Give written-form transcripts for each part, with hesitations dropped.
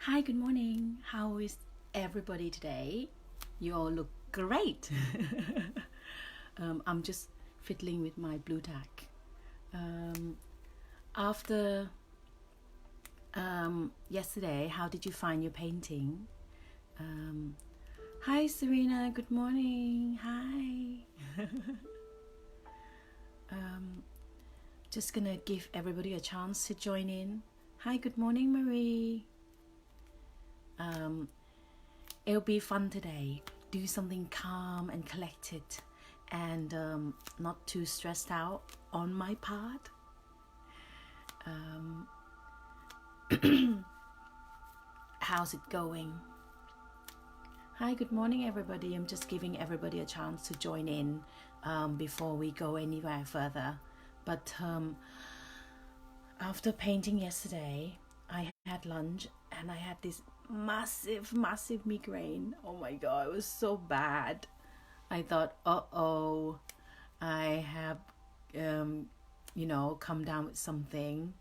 Hi, good morning. How is everybody today? You all look great. I'm just fiddling with my blue tack. After yesterday, how did you find your painting? Hi, Serena. Good morning. Hi. Just gonna give everybody a chance to join in. Hi, good morning, Marie. It'll be fun today. Do something calm and collected and not too stressed out on my part. How's it going? Hi, good morning, everybody. I'm just giving everybody a chance to join in before we go anywhere further. But after painting yesterday, I had lunch and I had this massive migraine. Oh my god, it was so bad. I thought, I have come down with something.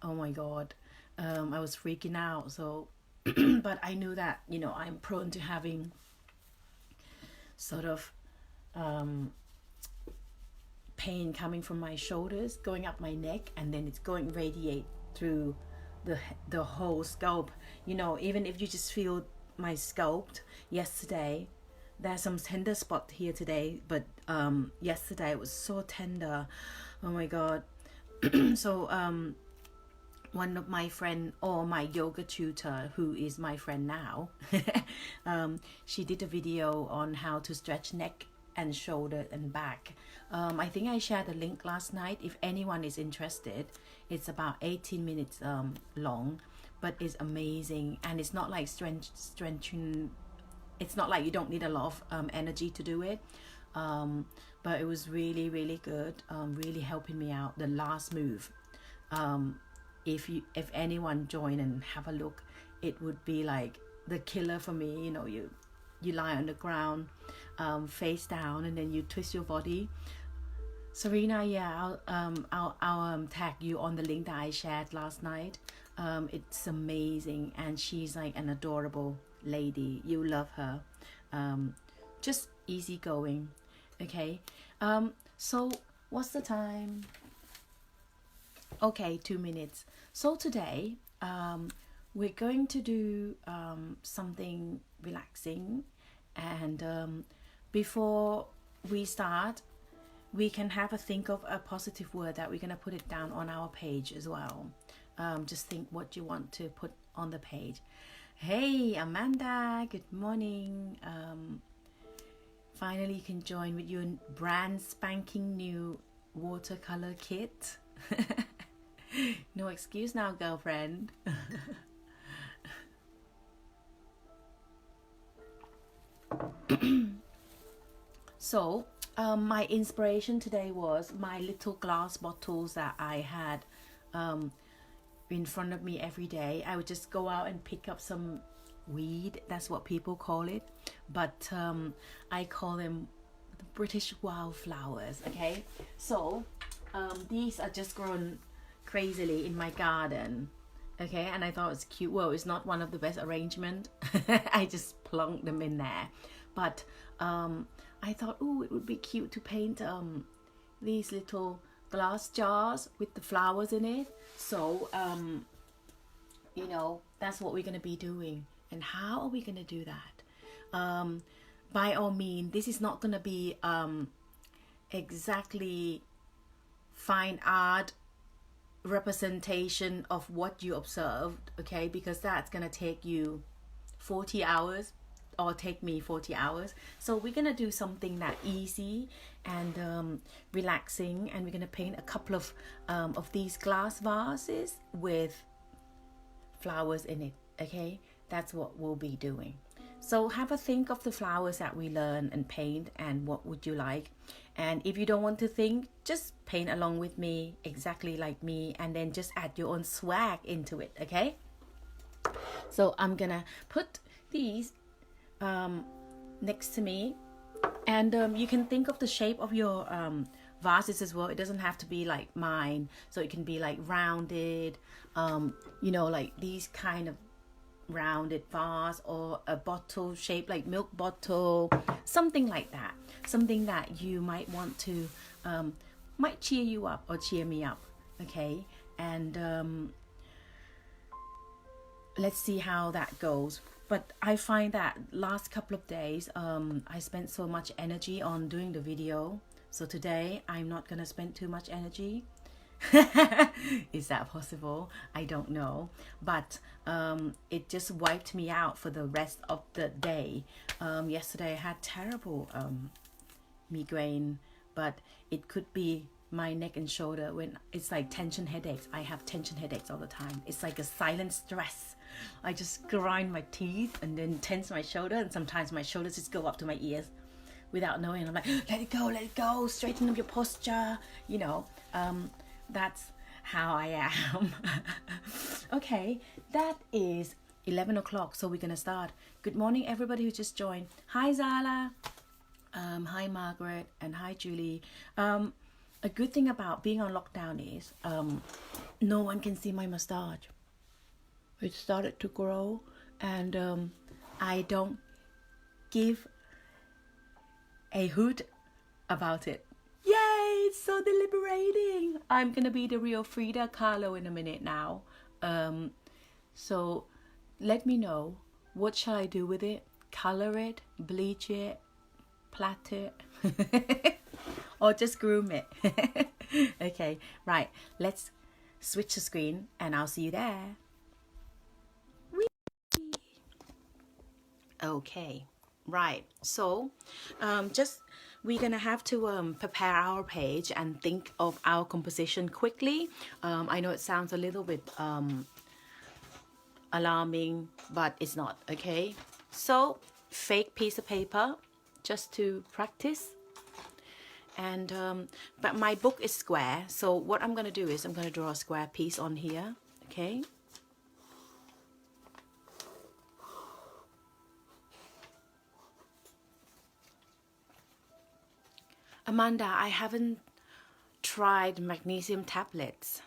Oh my god. I was freaking out. So but I knew that I'm prone to having sort of pain coming from my shoulders going up my neck, and then it's going radiate through the whole scalp. Even if you just feel my scalp yesterday, there's some tender spot here today, but yesterday it was so tender. Oh my god. So one of my friend, or my yoga tutor, who is my friend now, she did a video on how to stretch neck and shoulder and back. I think I shared the link last night. If anyone is interested, it's about 18 minutes long, but it's amazing. And it's not like stretching. It's not like you don't need a lot of energy to do it, but it was really good, really helping me out. The last move, if anyone join and have a look, it would be like the killer for me. You lie on the ground, face down, and then you twist your body. Serena, yeah, I'll tag you on the link that I shared last night. It's amazing, and she's like an adorable lady. You love her. Just easygoing. Okay. So what's the time? Okay, 2 minutes. So today, we're going to do something relaxing, and before we start, we can have a think of a positive word that we're going to put it down on our page as well. Just think what you want to put on the page. Hey, Amanda, good morning. Finally you can join with your brand spanking new watercolor kit. No excuse now, girlfriend. So my inspiration today was my little glass bottles that I had in front of me every day. I would just go out and pick up some weed, that's what people call it, but I call them the British wildflowers. Okay, so these are just grown crazily in my garden. Okay, and I thought it's cute. Well, it's not one of the best arrangement. I just plunked them in there, but I thought, oh, it would be cute to paint these little glass jars with the flowers in it. So that's what we're going to be doing. And how are we going to do that? By all means, this is not going to be exactly fine art representation of what you observed, okay, because that's going to take you 40 hours or take me 40 hours. So we're going to do something that easy and relaxing, and we're going to paint a couple of these glass vases with flowers in it. Okay, that's what we'll be doing. So have a think of the flowers that we learn and paint, and what would you like. And if you don't want to think, just paint along with me exactly like me, and then just add your own swag into it. Okay, so I'm gonna put these next to me, and you can think of the shape of your vases as well. It doesn't have to be like mine, so it can be like rounded, like these kind of rounded vase or a bottle shaped like milk bottle, something like that, something that you might want to might cheer you up or cheer me up. Okay, and let's see how that goes. But I find that last couple of days I spent so much energy on doing the video, so today I'm not gonna spend too much energy. Is that possible? I don't know, but it just wiped me out for the rest of the day. Yesterday I had terrible migraine, but it could be my neck and shoulder. When it's like tension headaches, I have tension headaches all the time. It's like a silent stress. I just grind my teeth and then tense my shoulder, and sometimes my shoulders just go up to my ears without knowing. I'm like, let it go, straighten up your posture, you know. That's how I am. Okay, that is 11 o'clock, so we're gonna start. Good morning, everybody who just joined. Hi, Zala. Hi, Margaret, and hi, Julie. A good thing about being on lockdown is no one can see my mustache. It started to grow, and I don't give a hoot about it. Yay, it's so deliberating. I'm gonna be the real Frida Kahlo in a minute now. So let me know, what shall I do with it? Color it, bleach it, plait it, or just groom it? Okay, right, let's switch the screen and I'll see you there. Whee! Okay, right, so just we're gonna have to prepare our page and think of our composition quickly. I know it sounds a little bit alarming, but it's not. Okay, so fake piece of paper just to practice. And but my book is square, so what I'm gonna do is I'm gonna draw a square piece on here. Okay, Amanda, I haven't tried magnesium tablets.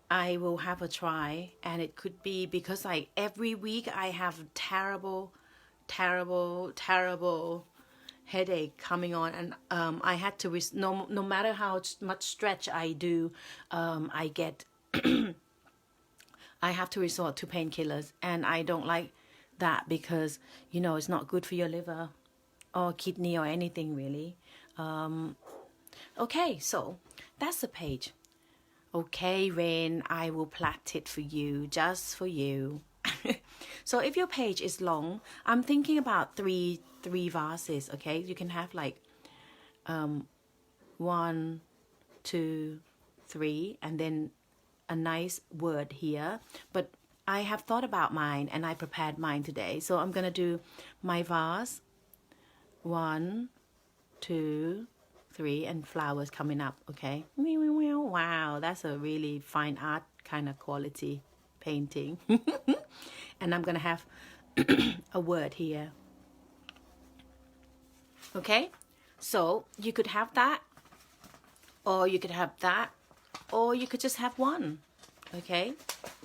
I will have a try, and it could be because like every week I have terrible headache coming on, and I had to no matter how much stretch I do, I get I have to resort to painkillers, and I don't like that because, you know, it's not good for your liver or kidney or anything really. Okay, so that's the page. Okay, Rain, I will plait it for you, just for you. So if your page is long, I'm thinking about three vases. Okay, you can have like 1, 2, 3, and then a nice word here. But I have thought about mine and I prepared mine today, so I'm gonna do my vase, 1, 2, 3, and flowers coming up. Okay, wow, that's a really fine art kind of quality painting. And I'm gonna have a word here. Okay, so you could have that, or you could have that, or you could just have one. Okay,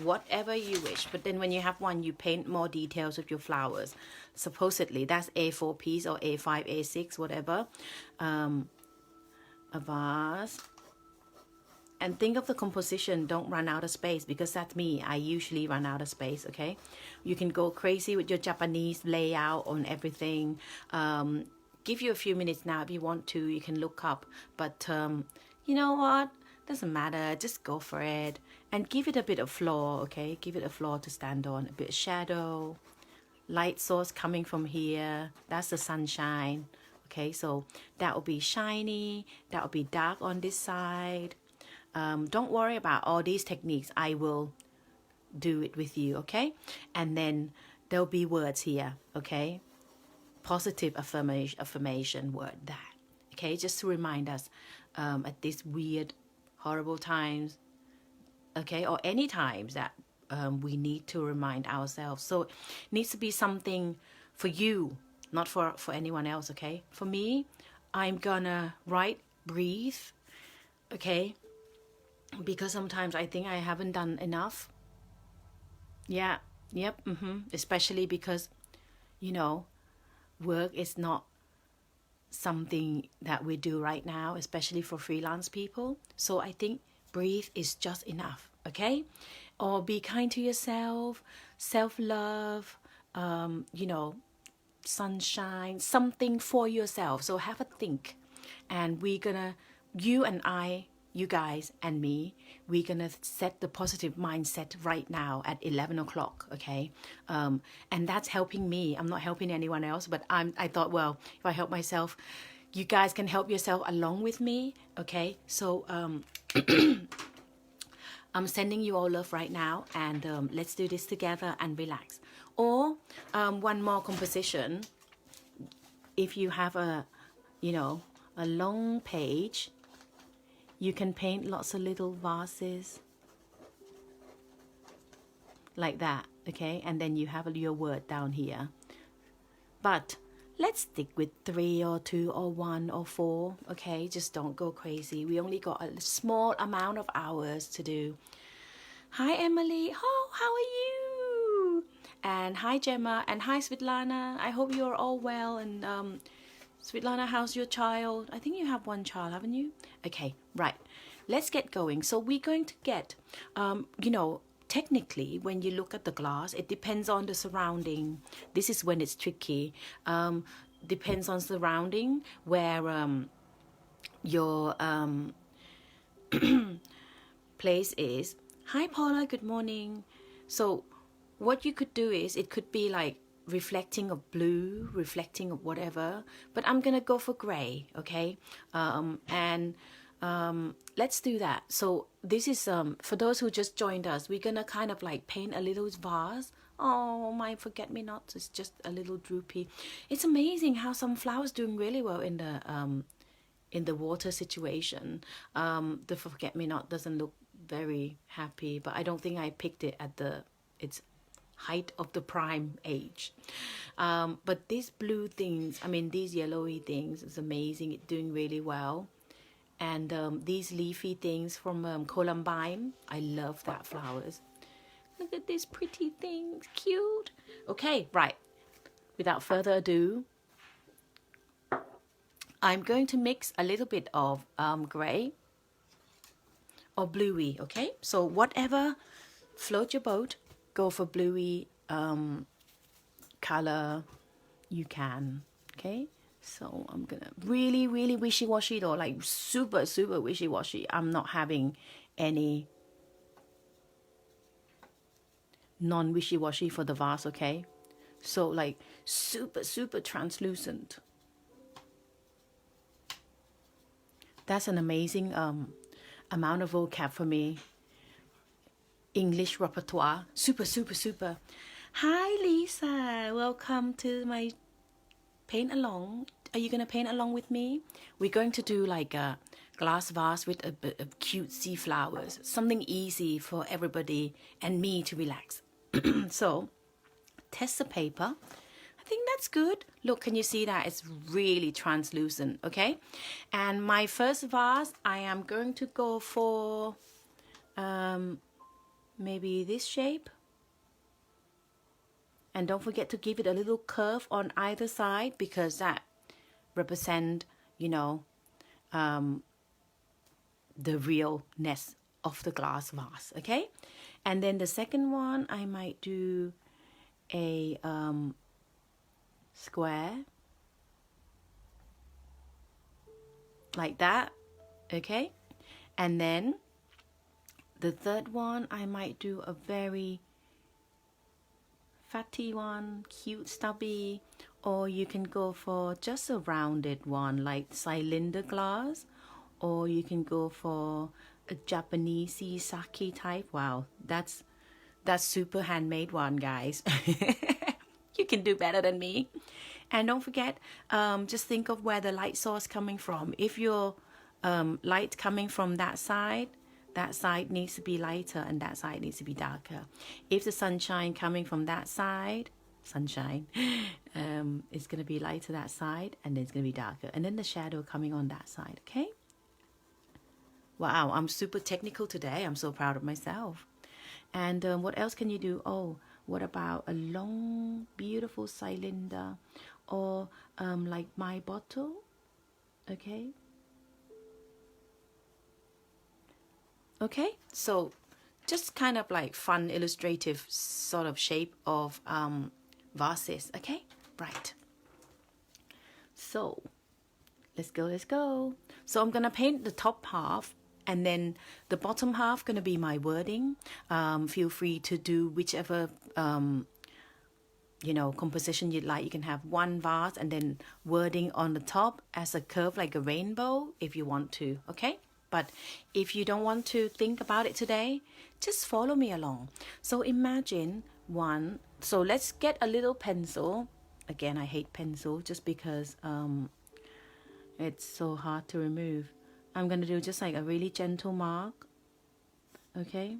whatever you wish. But then when you have one, you paint more details of your flowers. Supposedly that's A4 piece or A5, A6, whatever. A vase. And think of the composition. Don't run out of space, because that's me. I usually run out of space. Okay, you can go crazy with your Japanese layout on everything. Give you a few minutes now if you want to. You can look up, but you know what? Doesn't matter. Just go for it and give it a bit of floor. Okay, give it a floor to stand on. A bit of shadow, light source coming from here. That's the sunshine. Okay, so that will be shiny. That will be dark on this side. Don't worry about all these techniques. I will do it with you. Okay, and then there'll be words here. Okay, positive affirmation word, that. Okay, just to remind us at these weird, horrible times. Okay, or any times that we need to remind ourselves. So it needs to be something for you, not for anyone else. Okay, for me, I'm gonna write breathe. Okay, because sometimes I think I haven't done enough. Yeah. Yep. Especially because, you know, work is not something that we do right now, especially for freelance people. So I think breathe is just enough, okay? Or be kind to yourself, self love, you know, sunshine, something for yourself. So have a think. And we're gonna, you and I, you guys and me, we're gonna set the positive mindset right now at 11 o'clock, okay? And that's helping me. I'm not helping anyone else, but I thought, well, if I help myself, you guys can help yourself along with me, okay? So I'm sending you all love right now, and let's do this together and relax. Or one more composition. If you have a, you know, a long page, you can paint lots of little vases like that, okay? And then you have your word down here. But let's stick with 3 or 2 or 1 or 4, okay? Just don't go crazy. We only got a small amount of hours to do. Hi, Emily. Oh, how are you? And hi, Gemma. And hi, Svetlana. I hope you're all well. And Svetlana, how's your child? I think you have one child, haven't you? Okay, right. Let's get going. So we're going to get, you know, technically, when you look at the glass, it depends on the surrounding. This is when it's tricky. Depends on surrounding where your place is. Hi, Paula. Good morning. So what you could do is, it could be like reflecting of blue, reflecting of whatever, but I'm gonna go for gray, okay? Let's do that. So this is for those who just joined us, we're gonna kind of like paint a little vase. Oh, my forget-me-nots is just a little droopy. It's amazing how some flowers doing really well in the water situation. The forget-me-not doesn't look very happy, but I don't think I picked it at its height of the prime age. But these blue things, I mean these yellowy things, is amazing. It's doing really well. And these leafy things from Columbine, I love that flowers. Look at these pretty things, cute. Okay, right. Without further ado, I'm going to mix a little bit of gray or bluey, okay? So whatever float your boat, go for bluey color you can, okay? So I'm gonna really wishy-washy though, like super wishy-washy. I'm not having any non-wishy-washy for the vase, okay? So like super translucent. That's an amazing amount of vocab for me. English repertoire, super. Hi Lisa, welcome to my paint along. Are you gonna paint along with me? We're going to do like a glass vase with a cutesy flowers, something easy for everybody and me to relax. So test the paper. I think that's good. Look, can you see that? It's really translucent, okay? And my first vase, I am going to go for maybe this shape. And don't forget to give it a little curve on either side, because that represent, you know, the realness of the glass vase, okay? And then the second one, I might do a square like that, okay? And then the third one, I might do a very fatty one, cute, stubby, or you can go for just a rounded one like cylinder glass, or you can go for a Japanesey sake type. Wow, that's super handmade one, guys. You can do better than me. And don't forget, just think of where the light source coming from. If your light coming from that side needs to be lighter and that side needs to be darker. If the sunshine coming from that side, it's going to be lighter that side, and then it's going to be darker. And then the shadow coming on that side, okay? Wow, I'm super technical today. I'm so proud of myself. And what else can you do? Oh, what about a long, beautiful cylinder, or like my bottle? Okay. Okay, so just kind of like fun, illustrative sort of shape of vases. Okay, right. So let's go. So I'm gonna paint the top half, and then the bottom half gonna be my wording. Feel free to do whichever composition you'd like. You can have one vase and then wording on the top as a curve, like a rainbow, if you want to. Okay, but if you don't want to think about it today, just follow me along. So imagine one. So let's get a little pencil. Again, I hate pencil just because it's so hard to remove. I'm gonna do just like a really gentle mark. Okay,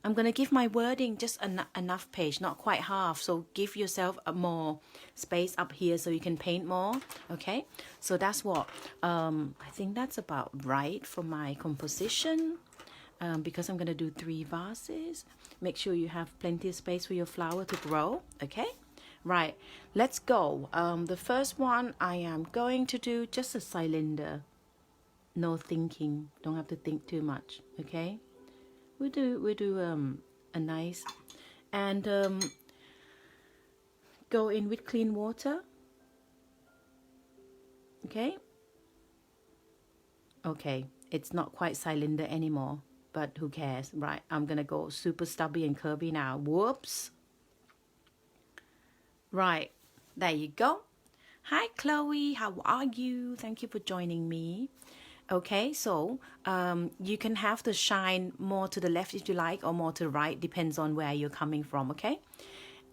I'm gonna give my wording just enough page, not quite half, so give yourself a more space up here so you can paint more. Okay, so that's what I think that's about right for my composition. Because I'm gonna do 3 vases, make sure you have plenty of space for your flower to grow. Okay, right, let's go. The first one I am going to do just a cylinder. No thinking, don't have to think too much. Okay, we do a nice, and go in with clean water. Okay, it's not quite cylinder anymore, but who cares, right? I'm gonna go super stubby and curvy now. Whoops. Right, there you go. Hi Chloe, how are you? Thank you for joining me. Okay, so you can have the shine more to the left if you like, or more to the right, depends on where you're coming from. Okay,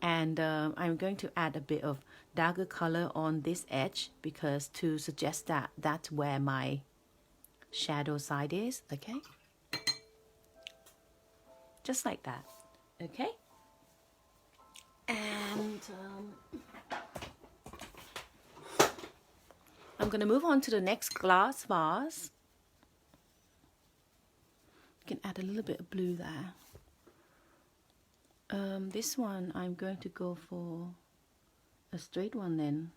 and I'm going to add a bit of darker color on this edge, because to suggest that that's where my shadow side is. Okay, just like that. Okay, and I'm gonna move on to the next glass vase. You can add a little bit of blue there. This one I'm going to go for a straight one then,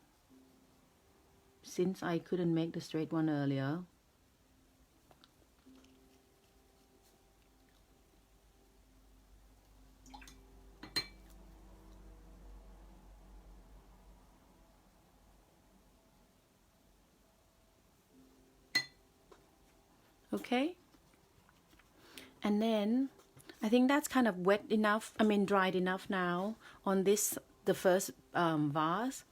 since I couldn't make the straight one earlier. Okay, and then I think that's kind of wet enough, dried enough now on this, the first vase.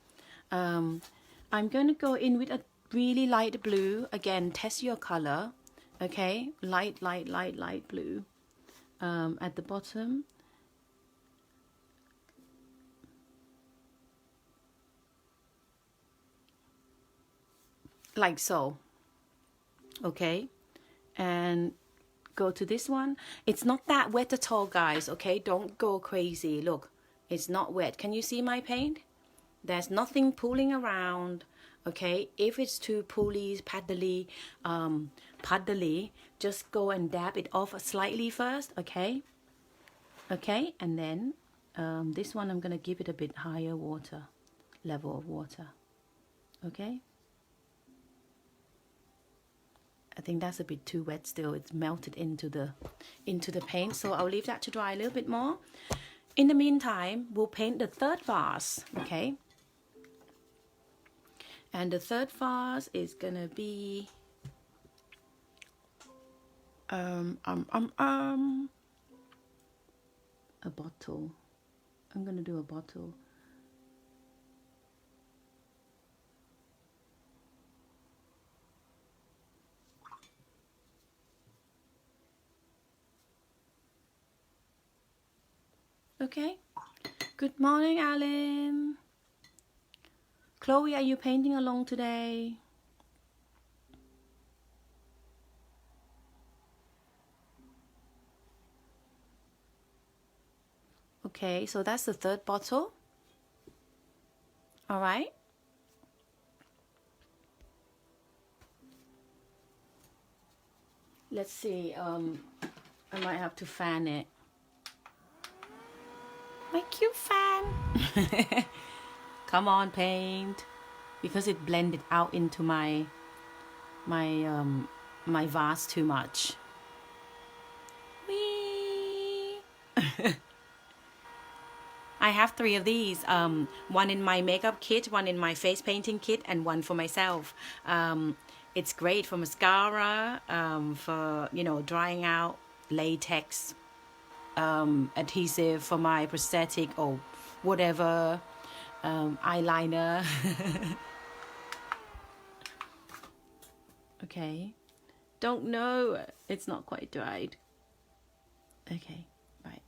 I'm going to go in with a really light blue. Again, test your color. Okay, light blue at the bottom. Like so. Okay, and go to this one. It's not that wet at all, guys. Okay, don't go crazy. Look, it's not wet. Can you see my paint? There's nothing pooling around. Okay, if it's too poolly, puddly, just go and dab it off slightly first. Okay, and then this one I'm gonna give it a bit higher level of water. Okay, I think that's a bit too wet still. It's melted into the paint, so I'll leave that to dry a little bit more. In the meantime, we'll paint the third vase. Okay, and the third vase is gonna be a bottle. I'm gonna do a bottle. Okay, good morning, Alan. Chloe, are you painting along today? Okay, so that's the third bottle. All right. Let's see, I might have to fan it. Come on, paint. Because it blended out into my vase too much. Whee! I have 3 of these. One in my makeup kit, one in my face painting kit, and one for myself. It's great for mascara, for, you know, drying out, latex, adhesive for my prosthetic or whatever, eyeliner. Okay. Don't know. It's not quite dried. Okay, right.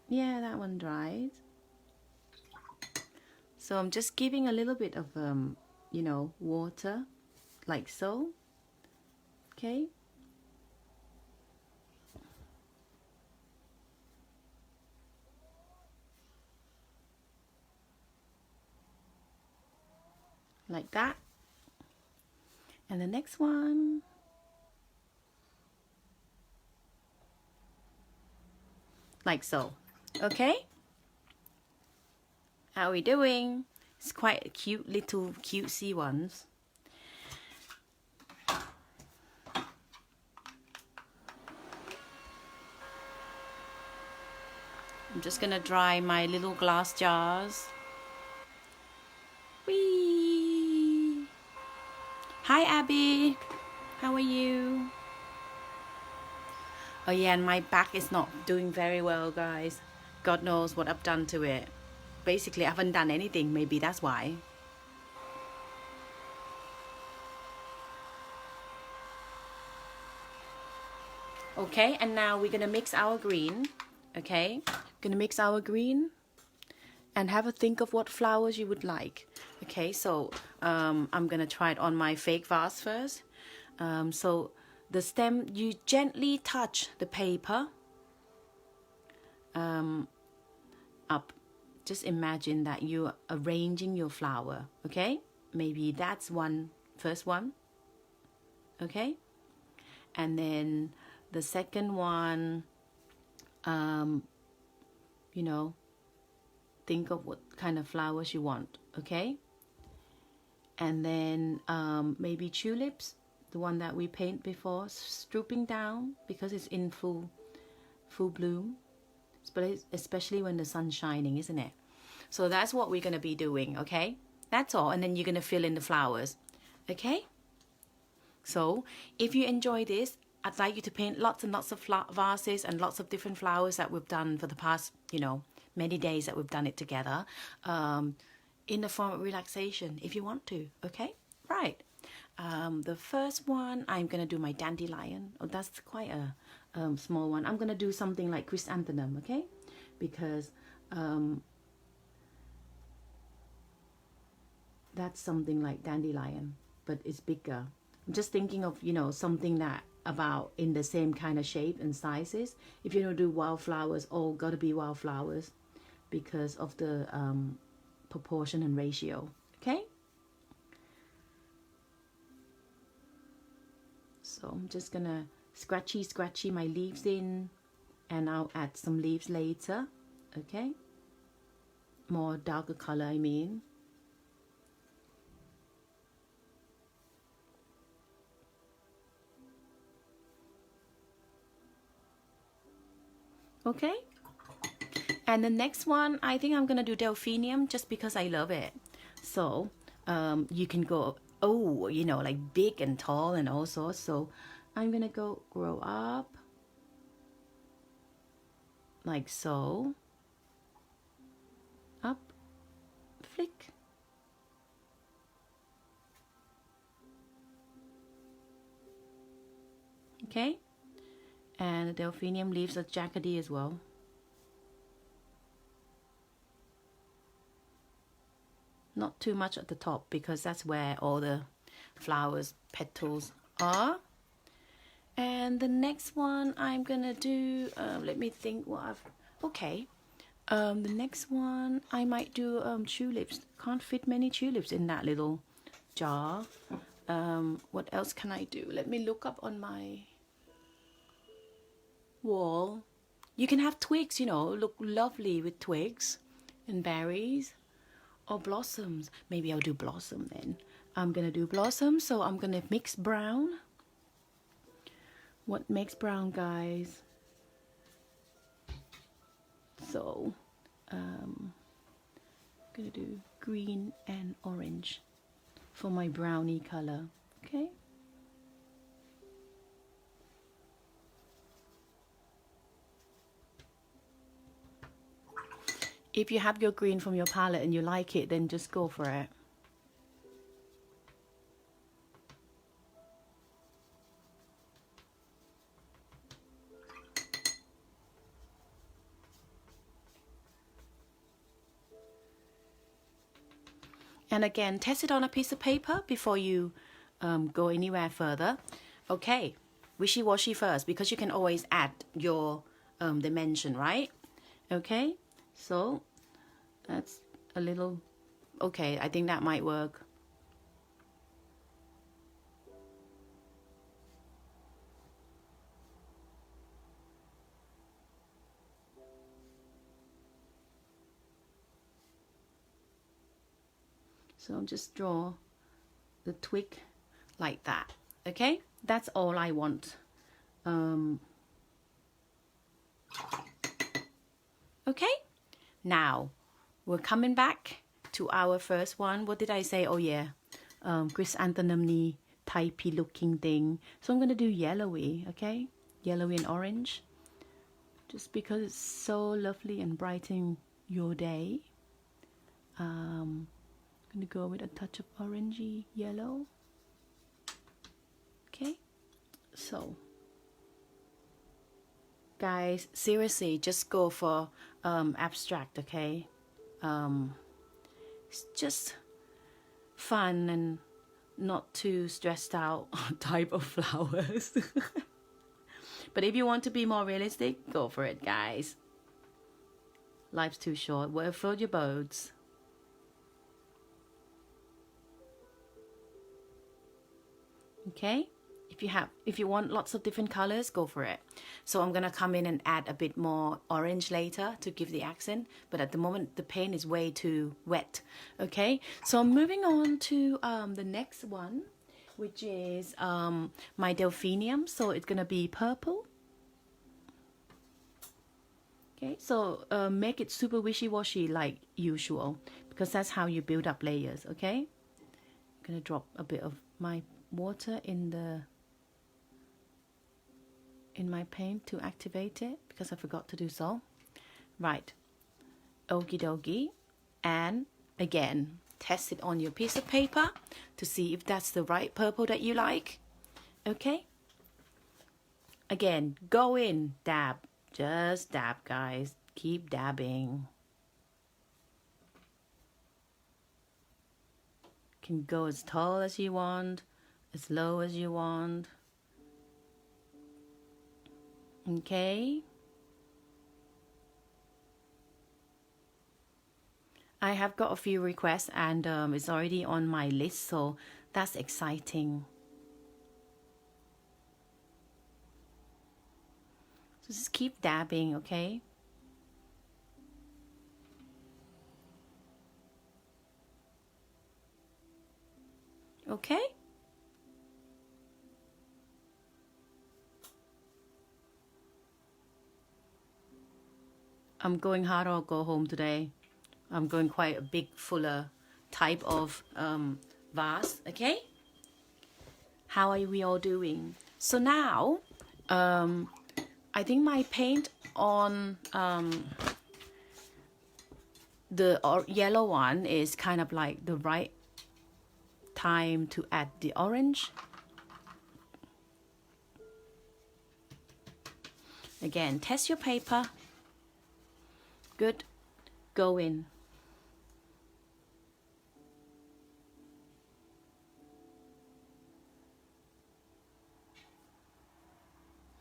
Yeah, that one dried. So I'm just giving a little bit of, you know, water, like so. Okay. Like that. And the next one. Like so. Okay. How are we doing? It's quite cute little cutesy ones. I'm just gonna dry my little glass jars. Whee! Hi Abby, how are you? Oh yeah, and my back is not doing very well, guys. God knows what I've done to it. Basically, I haven't done anything, maybe that's why. Okay, and now we're gonna mix our green. Okay, gonna mix our green and have a think of what flowers you would like. Okay, so I'm gonna try it on my fake vase first. So the stem, you gently touch the paper up. Just imagine that you're arranging your flower. Okay, maybe that's first one. Okay, and then the second one, you know, think of what kind of flowers you want. Okay, and then maybe tulips, the one that we paint before, drooping down because it's in full bloom, especially when the sun's shining, isn't it? So that's what we're going to be doing. Okay, that's all. And then you're going to fill in the flowers. Okay, so if you enjoy this, I'd like you to paint lots and lots of vases and lots of different flowers that we've done for the past, you know, many days that we've done it together, in the form of relaxation if you want to. Okay, right. The first one, I'm gonna do my dandelion. Oh, that's quite a small one. I'm gonna do something like chrysanthemum. Okay, because that's something like dandelion, but it's bigger. I'm just thinking of, you know, something that about in the same kind of shape and sizes. If you don't do wildflowers, all gotta be wildflowers because of the proportion and ratio. Okay, so I'm just gonna scratchy my leaves in, and I'll add some leaves later. Okay, more darker color, I mean. Okay, and the next one, I think I'm gonna do delphinium just because I love it. So you can go, oh, you know, like big and tall and all sorts. So I'm gonna go grow up like so, up, flick. Okay, and the delphinium leaves a jaggedy as well. Not too much at the top because that's where all the flowers petals are. And the next one I'm gonna do, let me think what I've, okay, the next one I might do tulips. Can't fit many tulips in that little jar. What else can I do? Let me look up on my wall. You can have twigs, you know, look lovely with twigs. and berries or blossoms. Maybe I'll do blossom then. I'm gonna do blossom, so I'm gonna mix brown. What makes brown, guys? So I'm gonna do green and orange for my brownie color. Okay. If you have your green from your palette and you like it, then just go for it. And again, test it on a piece of paper before you go anywhere further. Okay, wishy-washy first, because you can always add your dimension, right? Okay, so that's a little, okay, I think that might work. So I'll just draw the twig like that. Okay, that's all I want. Okay, now we're coming back to our first one. What did I say? Oh yeah, chrysanthemum typey looking thing. So I'm gonna do yellowy, okay? Yellowy and orange. Just because it's so lovely and brightening your day. I'm gonna go with a touch of orangey yellow. Okay, so guys, seriously, just go for abstract, okay? It's just fun and not too stressed out type of flowers. But if you want to be more realistic, go for it, guys. Life's too short. Well, float your boats. Okay, if you want lots of different colors, go for it. So I'm gonna come in and add a bit more orange later to give the accent, but at the moment the paint is way too wet. Okay, so I'm moving on to the next one, which is my delphinium. So it's gonna be purple. Okay, so make it super wishy-washy like usual, because that's how you build up layers. Okay, I'm gonna drop a bit of my water in my paint to activate it, because I forgot to do so. Right, okie dokie. And again, test it on your piece of paper to see if that's the right purple that you like. Okay, again, go in, dab, just dab, guys, keep dabbing. Can go as tall as you want, as low as you want. Okay, I have got a few requests, and it's already on my list, so that's exciting. So just keep dabbing, okay? Okay? I'm going hard or go home today. I'm going quite a big, fuller type of vase, okay? How are we all doing? So now, I think my paint on the yellow one is kind of like the right time to add the orange. Again, test your paper. Good. Go in.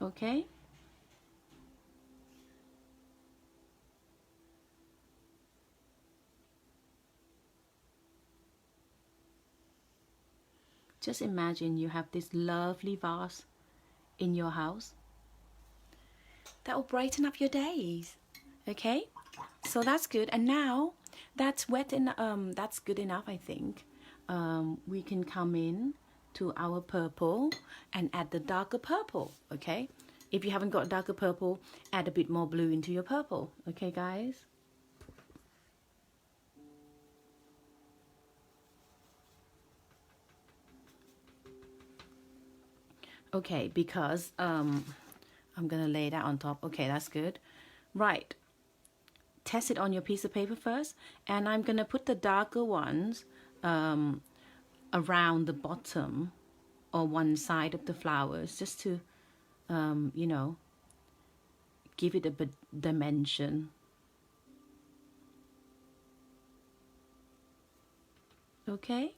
Okay. Just imagine you have this lovely vase in your house. That will brighten up your days. Okay? So that's good. And now that's wet and that's good enough, I think. We can come in to our purple and add the darker purple, okay? If you haven't got darker purple, add a bit more blue into your purple, okay, guys? Okay, because I'm gonna lay that on top. Okay, that's good. Right, test it on your piece of paper first, and I'm gonna put the darker ones around the bottom or one side of the flowers, just to you know, give it a bit dimension. Okay.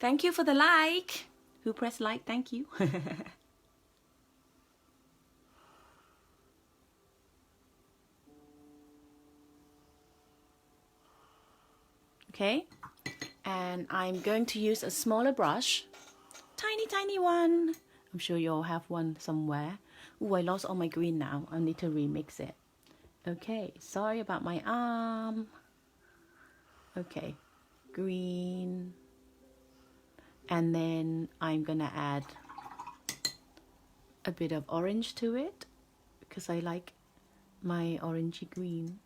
Thank you for the like. Who pressed like? Thank you. Okay, and I'm going to use a smaller brush, tiny one. I'm sure you all have one somewhere. Oh, I lost all my green now. I need to remix it. Okay, sorry about my arm. Okay, green, and then I'm gonna add a bit of orange to it because I like my orangey green.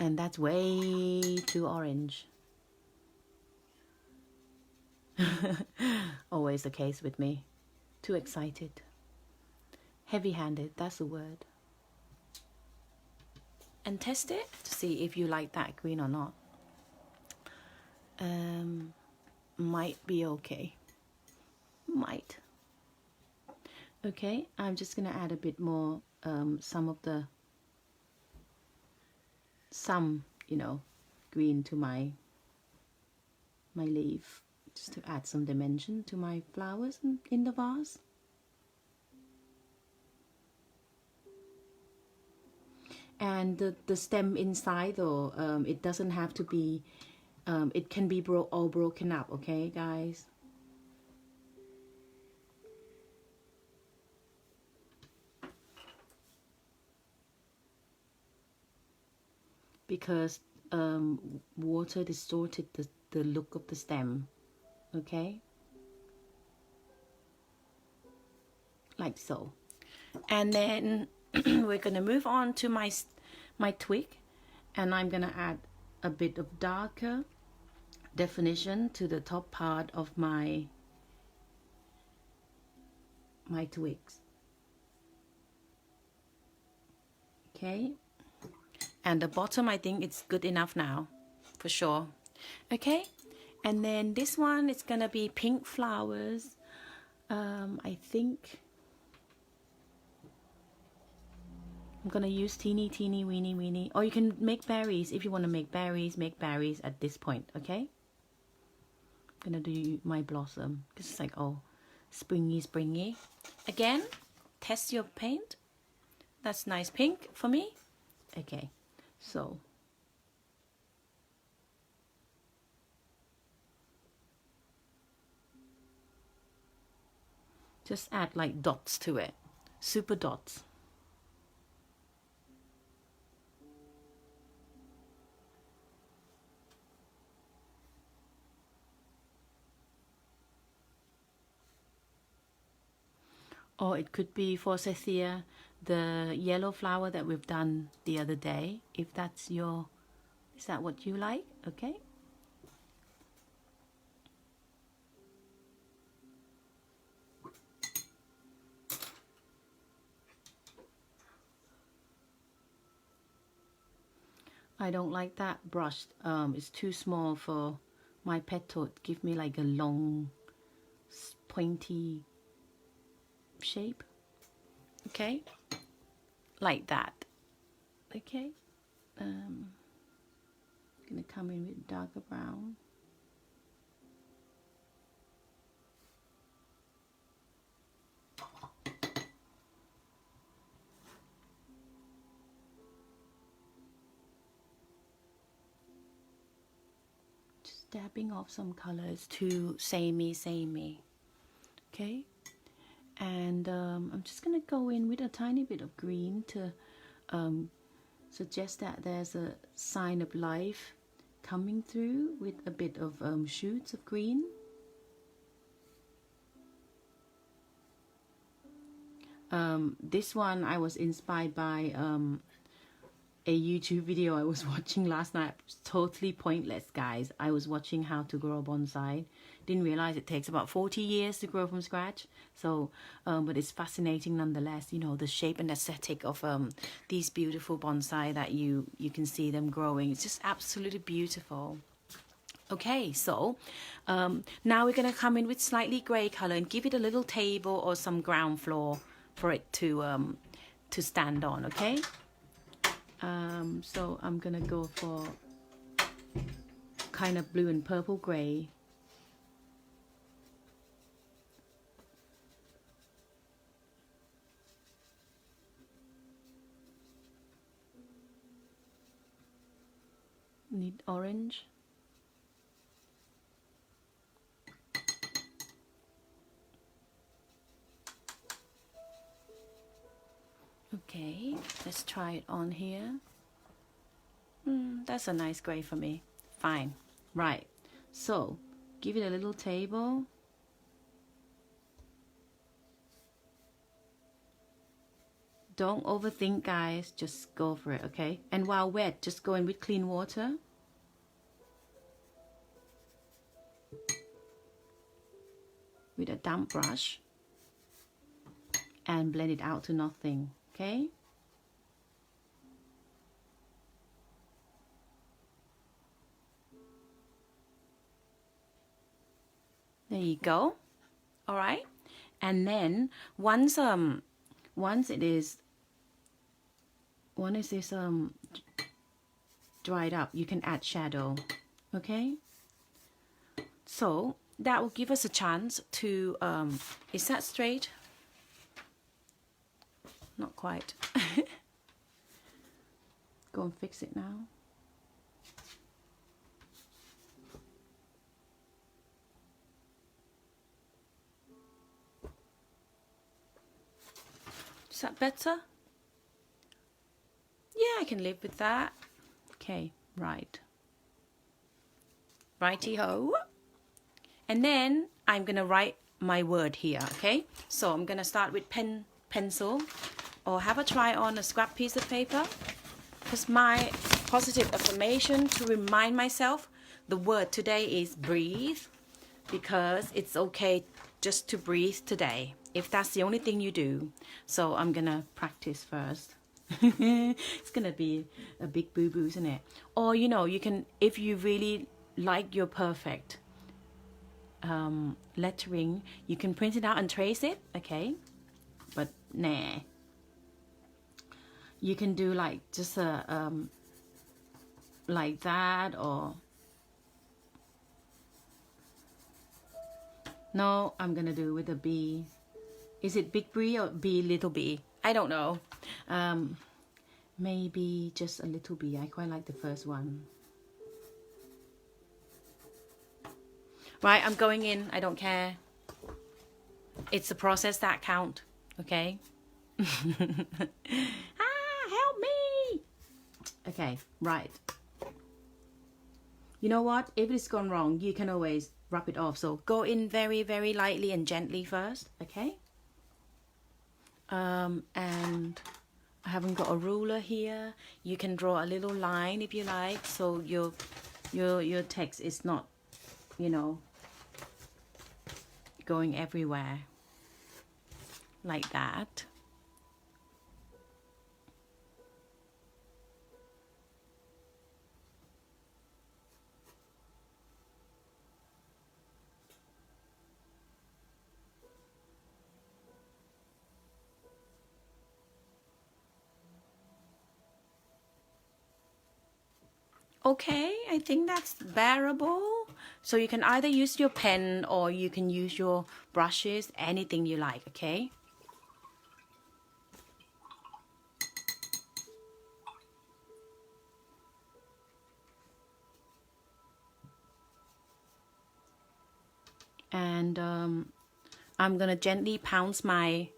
And that's way too orange. Always the case with me. Too excited. Heavy-handed, that's the word. And test it to see if you like that green or not. Might be okay. Might. Okay, I'm just gonna add a bit more, some, you know, green to my leaf, just to add some dimension to my flowers in the vase. And the stem inside, though, it doesn't have to be, it can be all broken up, okay, guys? Because water distorted the look of the stem, okay? Like so. And then we're gonna move on to my twig, and I'm gonna add a bit of darker definition to the top part of my twigs. Okay, and the bottom, I think it's good enough now, for sure. Okay, and then this one is gonna be pink flowers. I think I'm gonna use teeny weeny, or you can make berries. If you want to make berries at this point. Okay, I'm gonna do my blossom because it's like, oh, springy. Again, test your paint. That's nice pink for me. Okay, so just add like dots to it, super dots. Or it could be forsythia, the yellow flower that we've done the other day, if that's your, is that what you like? Okay. I don't like that brush. It's too small for my petal. Give me like a long, pointy shape. Okay, like that. Okay, gonna come in with darker brown. Just dabbing off some colors to samey. okay? And I'm just gonna go in with a tiny bit of green to suggest that there's a sign of life coming through with a bit of shoots of green. This one I was inspired by a YouTube video I was watching last night. Totally pointless, guys. I was watching how to grow bonsai. Didn't realize it takes about 40 years to grow from scratch. So, but it's fascinating nonetheless. You know, the shape and aesthetic of these beautiful bonsai that you can see them growing. It's just absolutely beautiful. Okay, so now we're gonna come in with slightly grey color and give it a little table or some ground floor for it to stand on. Okay. So I'm gonna go for kind of blue and purple gray. Need orange. Okay, let's try it on here. That's a nice gray for me. Fine. Right. So, give it a little table. Don't overthink, guys. Just go for it, okay? And while wet, just go in with clean water. With a damp brush. And blend it out to nothing, okay? There you go. All right. And then once it is dried up, you can add shadow. Okay. So that will give us a chance to is that straight? Not quite. Go and fix it now. Is that better? Yeah, I can live with that. Okay, right. Righty-ho. And then I'm gonna write my word here, okay? So I'm gonna start with pencil, or have a try on a scrap piece of paper. Because my positive affirmation to remind myself, the word today is breathe, because it's okay just to breathe today, if that's the only thing you do. So I'm gonna practice first. It's gonna be a big boo-boo, isn't it? Or, you know, you can, if you really like your perfect lettering, you can print it out and trace it, okay? But nah. You can do like just a like that, or no, I'm gonna do with a B. Is it big B or B little b? I don't know. Maybe just a little b. I quite like the first one. Right, I'm going in. I don't care. It's the process that count. Okay. Help me. Okay, right. You know what? If it's gone wrong, you can always rub it off. So go in very, very lightly and gently first. Okay. And I haven't got a ruler here. You can draw a little line if you like, so your text is not, you know, going everywhere like that. Okay, I think that's bearable. So you can either use your pen or you can use your brushes, anything you like, okay? And I'm gonna gently pounce my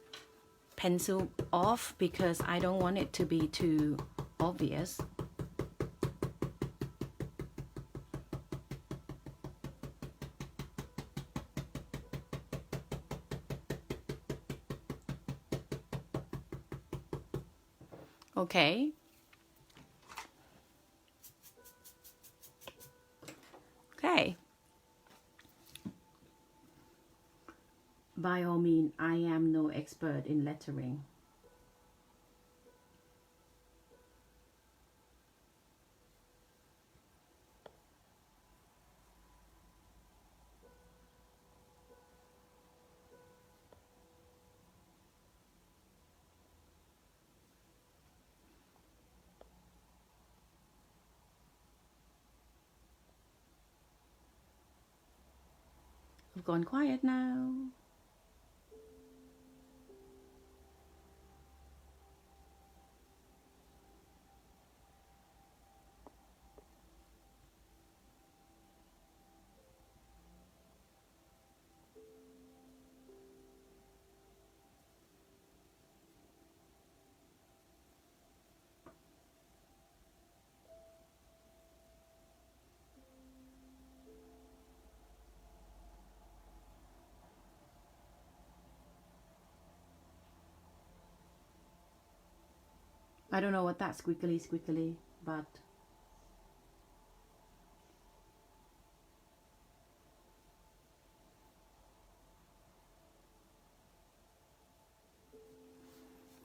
pencil off because I don't want it to be too obvious. Okay. Okay. By all means, I am no expert in lettering. I've gone quiet now. I don't know what that squiggly, but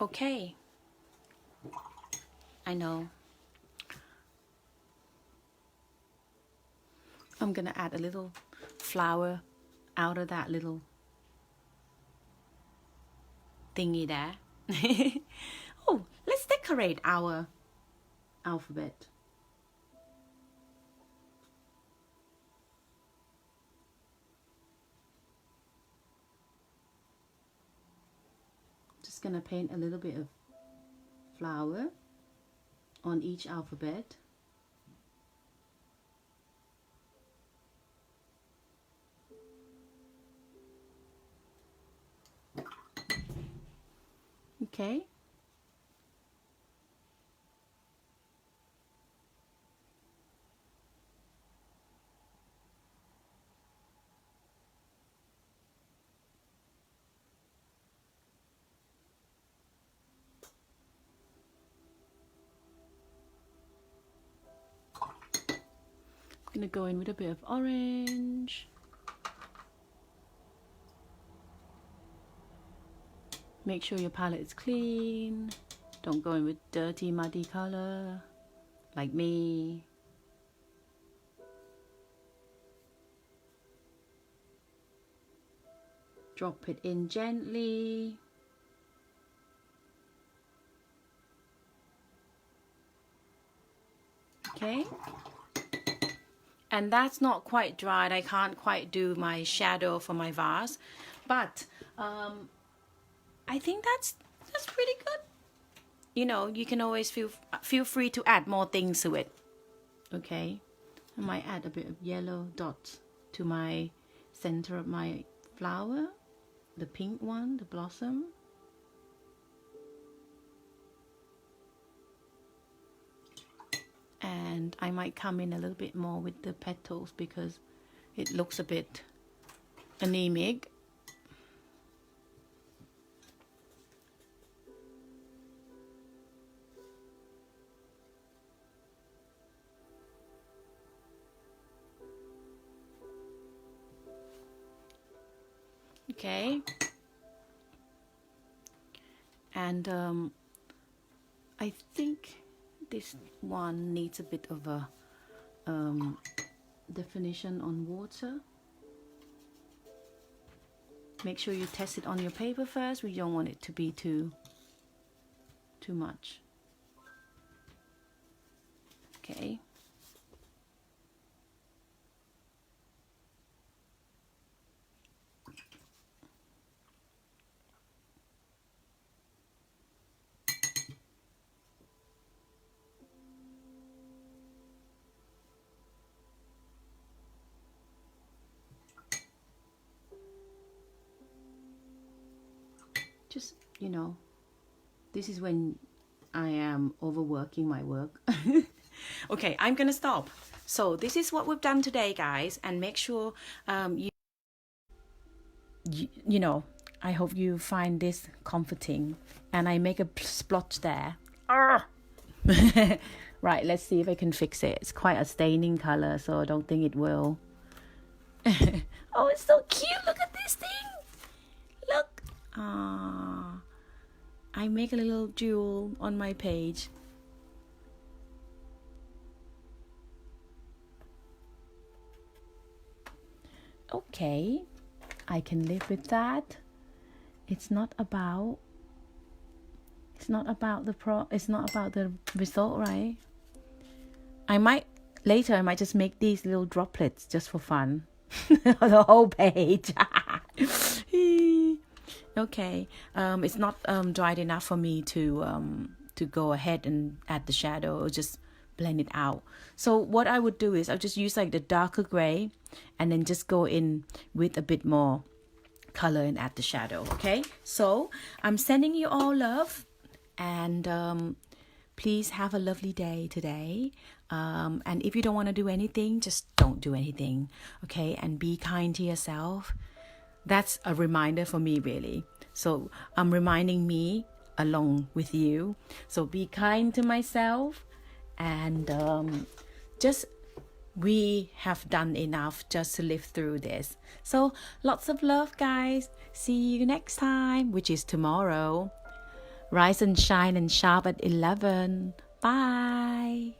okay. I know. I'm gonna add a little flower out of that little thingy there. Oh, let's decorate our alphabet. Just gonna paint a little bit of flower on each alphabet. Okay. I'm gonna go in with a bit of orange. Make sure your palette is clean. Don't go in with dirty, muddy color like me. Drop it in gently. Okay. And that's not quite dried. I can't quite do my shadow for my vase, but I think that's pretty good. You know, you can always feel free to add more things to it. Okay, I might add a bit of yellow dots to my center of my flower, the pink one, the blossom. And I might come in a little bit more with the petals because it looks a bit anemic. Okay. And I think this one needs a bit of a definition on water. Make sure you test it on your paper first. We don't want it to be too much. Okay. just, you know, this is when I am overworking my work. Okay, I'm gonna stop. So this is what we've done today, guys, and make sure you know, I hope you find this comforting. And I make a splotch there. Right, let's see if I can fix it. It's quite a staining color, so I don't think it will. Oh, it's so cute. Look at this thing. Look. I make a little jewel on my page. Okay, I can live with that. It's not about the result, right? I might just make these little droplets just for fun. The whole page. Okay, it's not dried enough for me to go ahead and add the shadow or just blend it out. So what I would do is I'll just use like the darker gray and then just go in with a bit more color and add the shadow. Okay, so I'm sending you all love, and please have a lovely day today. And if you don't want to do anything, just don't do anything. Okay, and be kind to yourself. That's a reminder for me, really. So I'm reminding me along with you. So be kind to myself, and just we have done enough just to live through this. So lots of love, guys. See you next time, which is tomorrow. Rise and shine and sharp at 11. Bye.